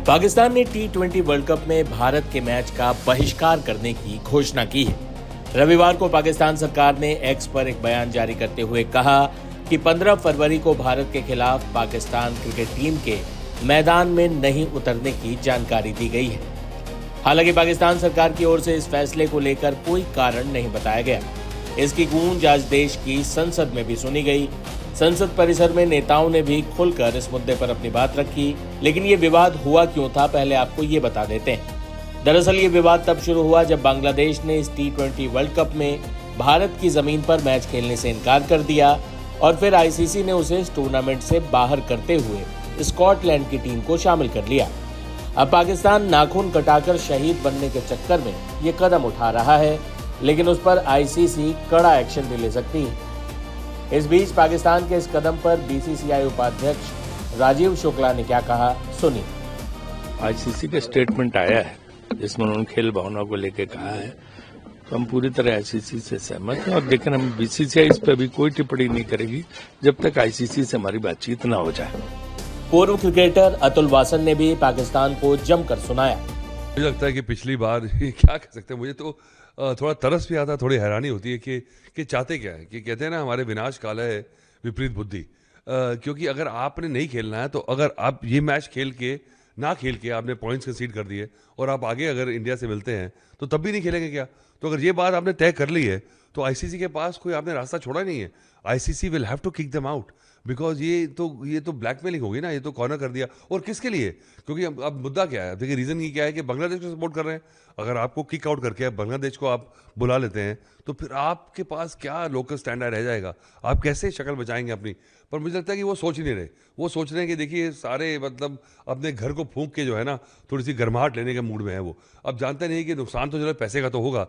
पाकिस्तान ने टी20 world cup में भारत के मैच का बहिष्कार करने की घोषणा की है। रविवार को पाकिस्तान सरकार ने एक्स पर एक बयान जारी करते हुए कहा कि 15 फरवरी को भारत के खिलाफ पाकिस्तान क्रिकेट टीम के मैदान में नहीं उतरने की जानकारी दी गई है। हालांकि पाकिस्तान सरकार की ओर से इस फैसले को लेकर कोई कारण नहीं बताया गया। इसकी गूंज आज देश की संसद में भी सुनी गई। संसद परिसर में नेताओं ने भी खुलकर इस मुद्दे पर अपनी बात रखी, लेकिन ये विवाद हुआ क्यों था, पहले आपको ये बता देते हैं। दरअसल ये विवाद तब शुरू हुआ जब बांग्लादेश ने इस टी20 वर्ल्ड कप में भारत की जमीन पर मैच खेलने से इनकार कर दिया और फिर आईसीसी ने उसे इस टूर्नामेंट से बाहर करते हुए स्कॉटलैंड की टीम को शामिल कर लिया। अब पाकिस्तान नाखून कटाकर शहीद बनने के चक्कर में ये कदम उठा रहा है, लेकिन उस पर आईसीसी कड़ा एक्शन भी ले सकती है। इस बीच पाकिस्तान के इस कदम पर बीसीसीआई उपाध्यक्ष राजीव शुक्ला ने क्या कहा, सुनिए। आईसीसी का स्टेटमेंट आया है जिसमें उन्होंने खेल भावना को लेकर कहा है, तो हम पूरी तरह आईसीसी से सहमत हैं। और लेकिन हम बीसीसीआई इस पर भी कोई टिप्पणी नहीं करेगी जब तक आईसीसी से हमारी बातचीत न हो जाए। पूर्व क्रिकेटर अतुल वासन ने भी पाकिस्तान को जमकर सुनाया। मुझे लगता है कि पिछली बार क्या कह सकते हैं, मुझे तो थोड़ा तरस भी आता, थोड़ी हैरानी होती है कि चाहते क्या है। कि कहते हैं ना, हमारे विनाश काल है विपरीत बुद्धि। क्योंकि अगर आपने नहीं खेलना है तो अगर आप ये मैच खेल के आपने पॉइंट्स कंसीड कर दिए और आप आगे अगर इंडिया से मिलते हैं तो तब भी नहीं खेलेंगे क्या? तो अगर ये बात आपने तय कर ली है तो आईसीसी के पास कोई आपने रास्ता छोड़ा नहीं है। ICC will have to kick them out because ये तो ब्लैकमेलिंग होगी ना, ये तो कॉर्नर कर दिया। और किसके लिए? क्योंकि अब मुद्दा क्या है, देखिए रीजन ये क्या है कि बांग्लादेश को सपोर्ट कर रहे हैं। अगर आपको किक आउट करके बांग्लादेश को आप बुला लेते हैं तो फिर आपके पास क्या लोकल स्टैंडर्ड रह जाएगा? आप कैसे शक्ल बचाएंगे अपनी? पर मुझे लगता है कि वो सोच ही नहीं रहे। वो सोच रहे हैं कि देखिए सारे मतलब अपने घर को फूंक के जो है ना थोड़ी सी गर्माहट लेने के मूड में है वो। अब जानते नहीं कि नुकसान तो जो पैसे का तो होगा।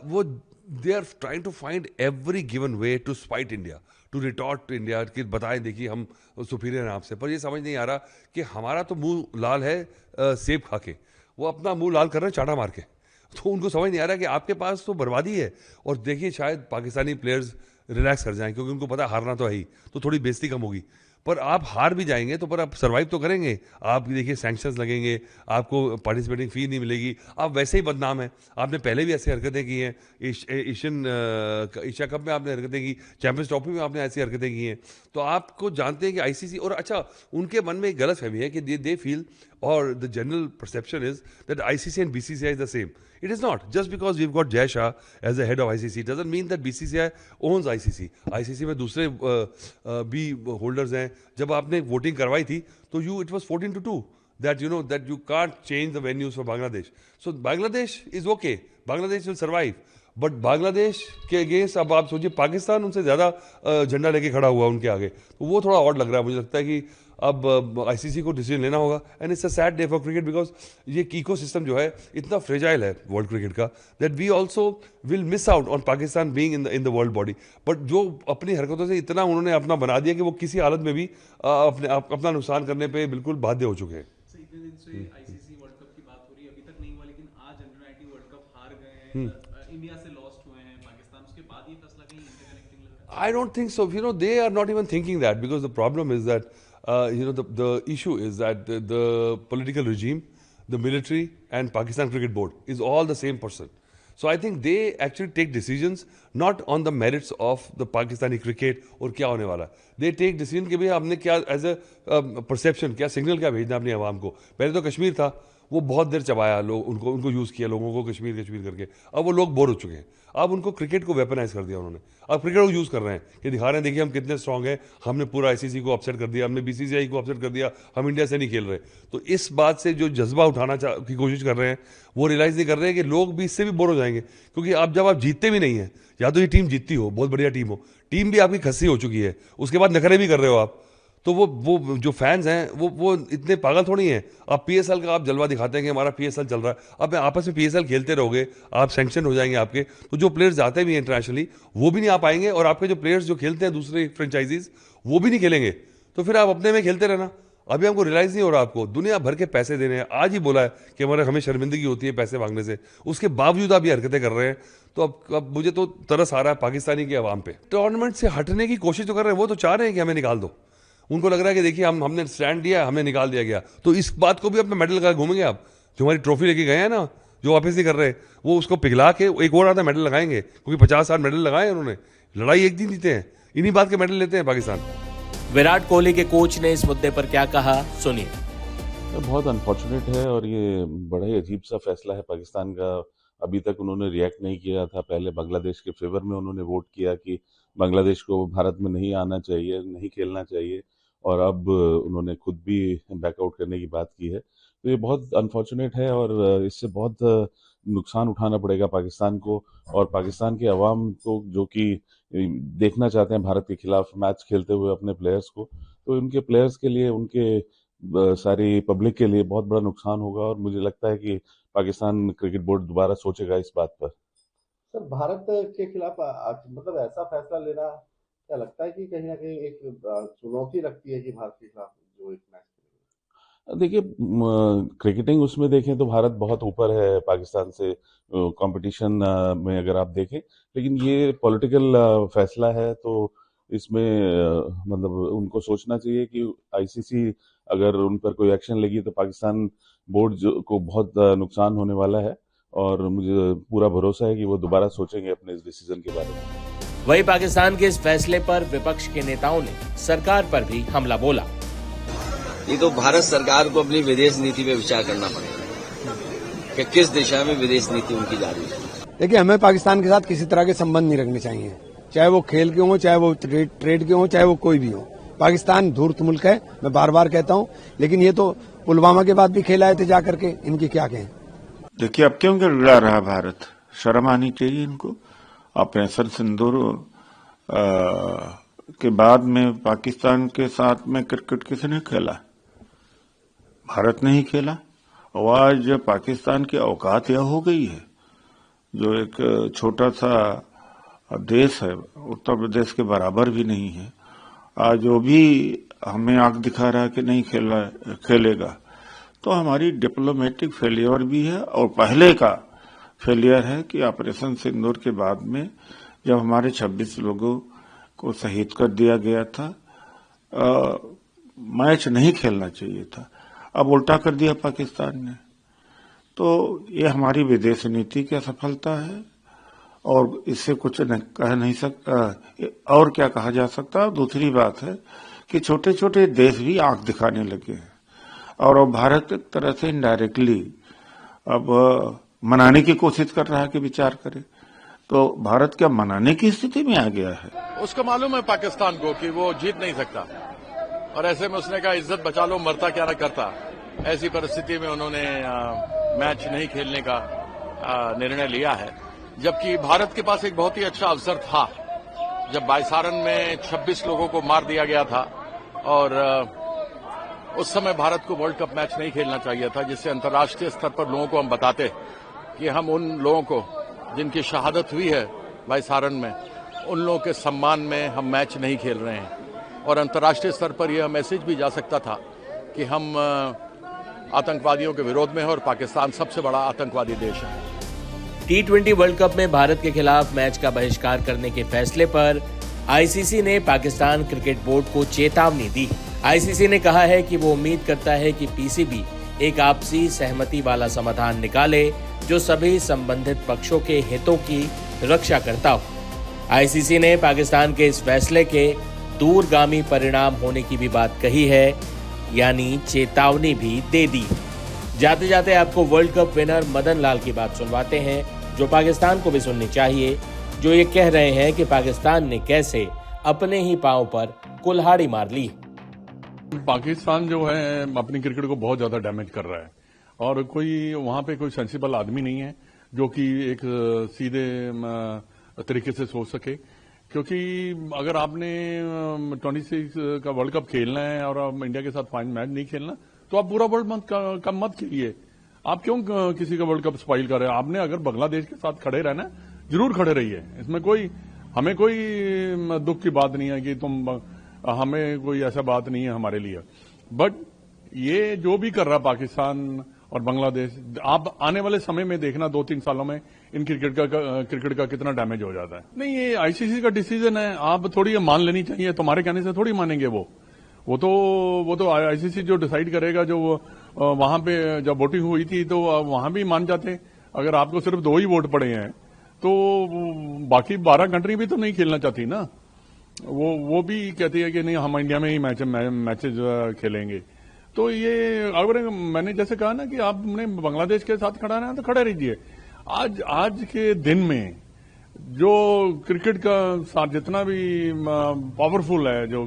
वो they are trying to find every given way to spite India, to retort India कि बताएं देखिए हम सुपीरियर हैं आपसे। पर ये समझ नहीं आ रहा कि हमारा तो मुंह लाल है सेब खा के, वो अपना मुंह लाल कर रहे हैं चाटा मार के। तो उनको समझ नहीं आ रहा कि आपके पास तो बर्बादी है। और देखिए शायद पाकिस्तानी प्लेयर्स रिलैक्स कर जाएं क्योंकि उनको पता है हारना तो है ही, तो थोड़ी बेइज्जती कम होगी। पर आप हार भी जाएंगे तो पर आप सर्वाइव तो करेंगे। आप देखिए सैंक्शंस लगेंगे, आपको पार्टिसिपेटिंग फी नहीं मिलेगी, आप वैसे ही बदनाम हैं। आपने पहले भी ऐसी हरकतें की हैं, एशिया कप में आपने हरकतें की, चैंपियंस ट्रॉफी में आपने ऐसी हरकतें की हैं। तो आपको जानते हैं कि आईसीसी और अच्छा उनके मन में एक गलत फहमी है कि दे फील और the general perception is that ICC and BCCI is the same. It is not. Just because we've got Jai Shah as the head of ICC doesn't mean that BCCI owns ICC. ICC में दूसरे भी holders हैं। जब आपने voting करवाई थी तो it was 14-2 that that you can't change the venues for Bangladesh. So Bangladesh is okay. Bangladesh will survive. But Bangladesh के अगेंस्ट अब आप सोचिए पाकिस्तान उनसे ज़्यादा झंडा लेके खड़ा हुआ उनके आगे, तो वो थोड़ा ऑड लग रहा है। मुझे लगता है कि अब आईसीसी को डिसीजन लेना होगा। And it's a sad day for cricket because ये इकोसिस्टम जो है इतना फ्रेजाइल है वर्ल्ड क्रिकेट का that we also will miss out on Pakistan being in the world body. But जो अपनी हरकतों से इतना उन्होंने अपना बना दिया कि वो किसी हालत में भी अपना नुकसान करने पर बिल्कुल बाध्य हो चुके हैं। आईसीसी वर्ल्ड कप की बात हो रही है, अभी तक नहीं हुआ, लेकिन आज अंडर 19 वर्ल्ड कप हार गए हैं, इंडिया से लॉस्ट हुए हैं पाकिस्तान, उसके बाद ये फैसला कहीं इंटरकनेक्टिंग लग रहा है? I don't think so. They are not even thinking that because the problem is that, the issue is that the political regime, the military and Pakistan Cricket Board is all the same person. So I think they actually take decisions not on the merits of the Pakistani cricket और क्या होने वाला। They take decision कि भैया हमने क्या as a perception, क्या signal क्या भेजना अपनी आवाम को। पहले तो कश्मीर था, वो बहुत देर चबाया, लोग उनको यूज़ किया लोगों को कश्मीर करके। अब वो लोग बोर हो चुके हैं। अब उनको क्रिकेट को वेपनाइज कर दिया उन्होंने। अब क्रिकेट को यूज़ कर रहे हैं कि दिखा रहे हैं देखिए हम कितने स्ट्रांग हैं, हमने पूरा आईसीसी को अपसेट कर दिया, हमने बीसीसीआई को अपसेट कर दिया, हम इंडिया से नहीं खेल रहे। तो इस बात से जो जज्बा उठाना की कोशिश कर रहे हैं वो रियलाइज़ नहीं कर रहे हैं कि लोग भी इससे भी बोर हो जाएंगे। क्योंकि अब जब आप जीतते भी नहीं हैं, या तो ये टीम जीतती हो, बहुत बढ़िया टीम हो, टीम भी आपकी खस्सी हो चुकी है, उसके बाद नखरे भी कर रहे हो आप, तो वो जो फैंस हैं वो इतने पागल थोड़ी हैं। आप पीएसएल का आप जलवा दिखाते हैं कि हमारा पीएसएल चल रहा है। अब आपस में पीएसएल खेलते रहोगे, आप सैंक्शन हो जाएंगे आपके, तो जो प्लेयर्स जाते भी हैं इंटरनेशनली वो भी नहीं आ पाएंगे, और आपके जो प्लेयर्स जो खेलते हैं दूसरे फ्रेंचाइजीज वो भी नहीं खेलेंगे। तो फिर आप अपने में खेलते रहना। अभी हमको रियलाइज़ नहीं हो रहा, आपको दुनिया भर के पैसे देने हैं। आज ही बोला है कि हमें शर्मिंदगी होती है पैसे मांगने से, उसके बावजूद आप ये हरकतें कर रहे हैं। तो अब मुझे तो तरस आ रहा है पाकिस्तानी की आवाम पे। टूर्नामेंट से हटने की कोशिश तो कर रहे हैं, वो तो चाह रहे हैं कि हमें निकाल दो। उनको लग रहा है कि देखिए हमने स्टैंड दिया, हमें निकाल दिया गया, तो इस बात को भी अपना मेडल लगा घूमेंगे आप। जो हमारी ट्रॉफी लेके गए हैं ना, जो वापस नहीं कर रहे, वो उसको पिघला के एक और आधा मेडल लगाएंगे, क्योंकि 50-60 मेडल लगाए उन्होंने। लड़ाई एक दिन जीते हैं, इन्हीं बात के मेडल लेते हैं पाकिस्तान। विराट कोहली के कोच ने इस मुद्दे पर क्या कहा, सुनिए। बहुत अनफॉर्चुनेट है और ये बड़ा ही अजीब सा फैसला है पाकिस्तान का। अभी तक उन्होंने रिएक्ट नहीं किया था। पहले बांग्लादेश के फेवर में उन्होंने वोट किया कि बांग्लादेश को भारत में नहीं आना चाहिए, नहीं खेलना चाहिए, और अब उन्होंने खुद भी बैकआउट करने की बात की है। तो ये बहुत अनफॉर्चुनेट है और इससे बहुत नुकसान उठाना पड़ेगा पाकिस्तान को और पाकिस्तान के अवाम को, जो कि देखना चाहते हैं भारत के खिलाफ मैच खेलते हुए अपने प्लेयर्स को। तो उनके प्लेयर्स के लिए, उनके सारी पब्लिक के लिए बहुत बड़ा नुकसान होगा और मुझे लगता है कि पाकिस्तान क्रिकेट बोर्ड दोबारा सोचेगा इस बात पर। सर, भारत के खिलाफ मतलब ऐसा फैसला लेना क्या लगता है कि कहीं ना कहीं एक चुनौती लगती है कि भारत के खिलाफ जो एक मैच खेलेगा? देखिए, क्रिकेटिंग उसमें देखें तो भारत बहुत ऊपर है पाकिस्तान से कंपटीशन में, अगर आप देखें। लेकिन ये पॉलिटिकल फैसला है, तो इसमें मतलब उनको सोचना चाहिए कि आईसीसी अगर उन पर कोई एक्शन लेगी तो पाकिस्तान बोर्ड को बहुत नुकसान होने वाला है और मुझे पूरा भरोसा है कि वो दोबारा सोचेंगे अपने इस डिसीजन के बारे में। वहीं पाकिस्तान के इस फैसले पर विपक्ष के नेताओं ने सरकार पर भी हमला बोला। ये तो भारत सरकार को अपनी विदेश नीति पे विचार करना पड़ेगा कि किस दिशा में विदेश नीति उनकी जा रही है। देखिए, हमें पाकिस्तान के साथ किसी तरह के संबंध नहीं रखने चाहिए, चाहे वो खेल के हों, चाहे वो ट्रेड के हों, चाहे वो कोई भी हो। पाकिस्तान धूर्त मुल्क है, मैं बार बार कहता हूं, लेकिन ये तो पुलवामा के बाद भी खेल आए थे जाकर के, इनकी क्या कहें। देखिए, अब क्यों गिड़ा रहा भारत? शर्म आनी चाहिए इनको। ऑपरेशन सिंदूर के बाद में पाकिस्तान के साथ में क्रिकेट किसने खेला? भारत ने ही खेला। और आज पाकिस्तान की औकात यह हो गई है, जो एक छोटा सा देश है, उत्तर प्रदेश के बराबर भी नहीं है, आज वो भी हमें आंख दिखा रहा है कि नहीं खेलेगा। तो हमारी डिप्लोमेटिक फेलियर भी है और पहले का फेलियर है कि ऑपरेशन सिंदूर के बाद में जब हमारे 26 लोगों को शहीद कर दिया गया था, मैच नहीं खेलना चाहिए था। अब उल्टा कर दिया पाकिस्तान ने। तो ये हमारी विदेश नीति की असफलता है और इससे कुछ कह नहीं सकता, और क्या कहा जा सकता। दूसरी बात है कि छोटे छोटे देश भी आंख दिखाने लगे हैं और अब भारत एक तरह से इनडायरेक्टली अब मनाने की कोशिश कर रहा है कि विचार करे। तो भारत क्या मनाने की स्थिति में आ गया है? उसको मालूम है पाकिस्तान को कि वो जीत नहीं सकता, और ऐसे में उसने कहा इज्जत बचा लो, मरता क्या ना करता। ऐसी परिस्थिति में उन्होंने मैच नहीं खेलने का निर्णय लिया है, जबकि भारत के पास एक बहुत ही अच्छा अवसर था जब बाइसारन में 26 लोगों को मार दिया गया था और उस समय भारत को वर्ल्ड कप मैच नहीं खेलना चाहिए था, जिससे अंतर्राष्ट्रीय स्तर पर लोगों को हम बताते कि हम उन लोगों को जिनकी शहादत हुई है बाइसारन में, उन लोगों के सम्मान में हम मैच नहीं खेल रहे हैं। और अंतर्राष्ट्रीय स्तर पर यह मैसेज भी जा सकता था कि हम आतंकवादियों के विरोध में हैं और पाकिस्तान सबसे बड़ा आतंकवादी देश है। T20 वर्ल्ड कप में भारत के खिलाफ मैच का बहिष्कार करने के फैसले पर आईसीसी ने पाकिस्तान क्रिकेट बोर्ड को चेतावनी दी। आईसीसी ने कहा है कि वो उम्मीद करता है कि पीसीबी एक आपसी सहमति वाला समाधान निकाले जो सभी संबंधित पक्षों के हितों की रक्षा करता हो। आईसीसी ने पाकिस्तान के इस फैसले के दूरगामी परिणाम होने की भी बात कही है, यानी चेतावनी भी दे दी। जाते जाते आपको world cup winner Madan Lal की बात सुनवाते हैं, जो पाकिस्तान को भी सुननी चाहिए, जो ये कह रहे हैं कि पाकिस्तान ने कैसे अपने ही पांव पर कुल्हाड़ी मार ली। पाकिस्तान जो है अपनी क्रिकेट को बहुत ज्यादा डैमेज कर रहा है और कोई वहां पे कोई सेंसिबल आदमी नहीं है जो कि एक सीधे तरीके से सोच सके, क्योंकि अगर आपने 26 का वर्ल्ड कप खेलना है और इंडिया के साथ फाइनल मैच नहीं खेलना तो आप पूरा वर्ल्ड कप मत खेलिए। आप क्यों किसी का वर्ल्ड कप स्पॉइल कर रहे हैं? आपने अगर बांग्लादेश के साथ खड़े रहना जरूर खड़े रहिए, इसमें हमें कोई दुख की बात नहीं है कि हमें कोई ऐसा बात नहीं है हमारे लिए। बट ये जो भी कर रहा पाकिस्तान और बांग्लादेश, आप आने वाले समय में देखना 2-3 सालों में इन क्रिकेट का कितना डैमेज हो जाता है। नहीं, ये आईसीसी का डिसीजन है, आप थोड़ी मान लेनी चाहिए, तुम्हारे कहने से थोड़ी मानेंगे वो तो आईसीसी जो डिसाइड करेगा, जो वहां पे जब वोटिंग हुई थी तो वहां भी मान जाते। अगर आपको सिर्फ 2 ही वोट पड़े हैं तो बाकी 12 कंट्री भी तो नहीं खेलना चाहती ना। वो भी कहती है कि नहीं, हम इंडिया में ही मैचेज खेलेंगे। तो ये अगर मैंने जैसे कहा ना कि आपने बांग्लादेश के साथ खड़ा रहना तो खड़े रहिए। आज के दिन में जो क्रिकेट का साथ जितना भी पावरफुल है जो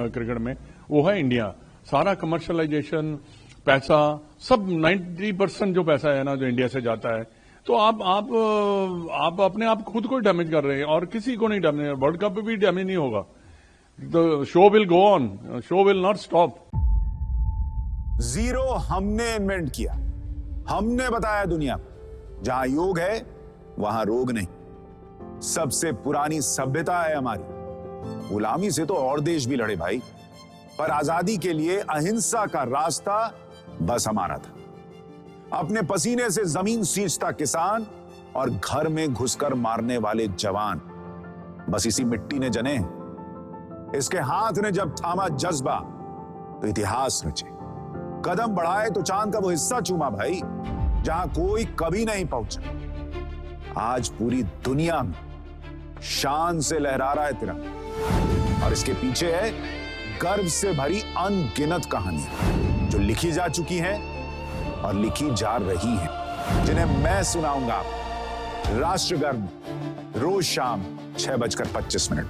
क्रिकेट में, वो है इंडिया। सारा कमर्शलाइजेशन, पैसा, सब 90% जो पैसा है ना जो इंडिया से जाता है। तो आप अपने आप खुद को डैमेज कर रहे हैं और किसी को नहीं डैमेज। वर्ल्ड कप भी डैमेज नहीं होगा। The show will go on, show will not stop. Zero हमने इन्वेंट किया, हमने बताया दुनिया को, जहां योग है वहां रोग नहीं। सबसे पुरानी सभ्यता है हमारी। गुलामी से तो और देश भी लड़े भाई, पर आजादी के लिए अहिंसा का रास्ता बस हमारा था। अपने पसीने से जमीन सींचता किसान और घर में घुसकर मारने वाले जवान, बस इसी मिट्टी ने जने। इसके हाथ ने जब थामा जज्बा तो इतिहास रचे। कदम बढ़ाए तो चांद का वो हिस्सा चूमा भाई, जहां कोई कभी नहीं पहुंचा। आज पूरी दुनिया में शान से लहरा रहा है तिरंगा, और इसके पीछे है गर्व से भरी अनगिनत कहानियां जो लिखी जा चुकी हैं और लिखी जा रही हैं, जिन्हें मैं सुनाऊंगा राष्ट्रगान रोज शाम 6:25 पर।